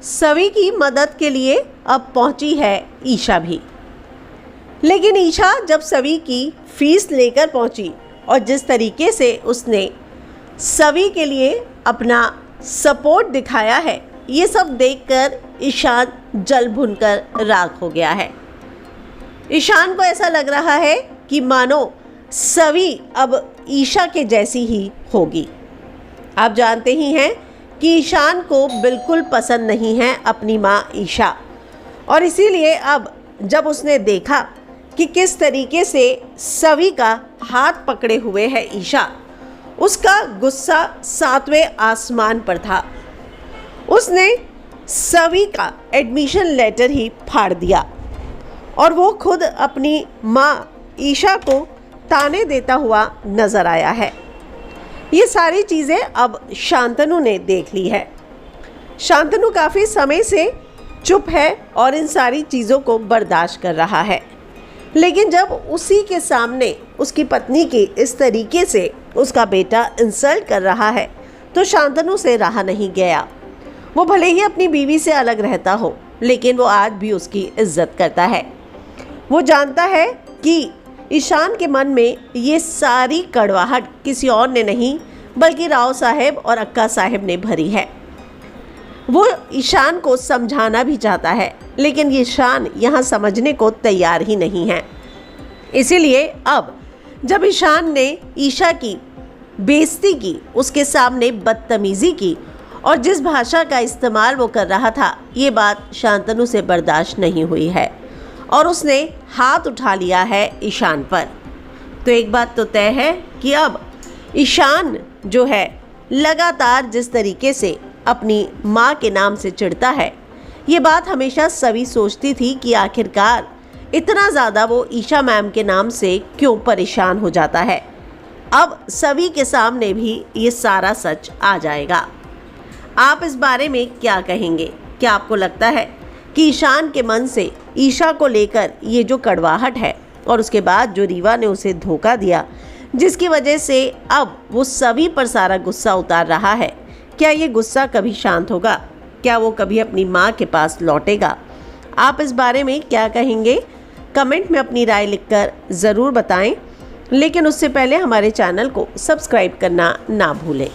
सवी की मदद के लिए अब पहुंची है ईशा भी। लेकिन ईशा जब सवी की फीस लेकर पहुंची और जिस तरीके से उसने सवी के लिए अपना सपोर्ट दिखाया है, ये सब देखकर ईशान जल भुनकर राख हो गया है। ईशान को ऐसा लग रहा है कि मानो सवी अब ईशा के जैसी ही होगी। आप जानते ही हैं कि ईशान को बिल्कुल पसंद नहीं है अपनी माँ ईशा, और इसीलिए अब जब उसने देखा कि किस तरीके से सवी का हाथ पकड़े हुए है ईशा, उसका गुस्सा 7वें आसमान पर था। उसने सवी का एडमिशन लेटर ही फाड़ दिया और वो खुद अपनी माँ ईशा को ताने देता हुआ नज़र आया है। ये सारी चीज़ें अब शांतनु ने देख ली है। शांतनु काफ़ी समय से चुप है और इन सारी चीज़ों को बर्दाश्त कर रहा है, लेकिन जब उसी के सामने उसकी पत्नी की इस तरीके से उसका बेटा इंसल्ट कर रहा है तो शांतनु से रहा नहीं गया। वो भले ही अपनी बीवी से अलग रहता हो, लेकिन वो आज भी उसकी इज्जत करता है। वो जानता है कि ईशान के मन में ये सारी कड़वाहट किसी और ने नहीं बल्कि राव साहब और अक्का साहब ने भरी है। वो ईशान को समझाना भी चाहता है, लेकिन ईशान यहाँ समझने को तैयार ही नहीं है। इसीलिए अब जब ईशान ने ईशा की बेइज्जती की, उसके सामने बदतमीज़ी की और जिस भाषा का इस्तेमाल वो कर रहा था, ये बात शांतनु से बर्दाश्त नहीं हुई है और उसने हाथ उठा लिया है ईशान पर। तो एक बात तो तय है कि अब ईशान जो है लगातार जिस तरीके से अपनी माँ के नाम से चिढ़ता है, ये बात हमेशा सभी सोचती थी कि आखिरकार इतना ज़्यादा वो ईशा मैम के नाम से क्यों परेशान हो जाता है। अब सभी के सामने भी ये सारा सच आ जाएगा। आप इस बारे में क्या कहेंगे? क्या आपको लगता है कि ईशान के मन से ईशा को लेकर ये जो कड़वाहट है और उसके बाद जो रीवा ने उसे धोखा दिया, जिसकी वजह से अब वो सभी पर सारा गुस्सा उतार रहा है, क्या ये गुस्सा कभी शांत होगा? क्या वो कभी अपनी माँ के पास लौटेगा? आप इस बारे में क्या कहेंगे? कमेंट में अपनी राय लिखकर ज़रूर बताएं, लेकिन उससे पहले हमारे चैनल को सब्सक्राइब करना ना भूलें।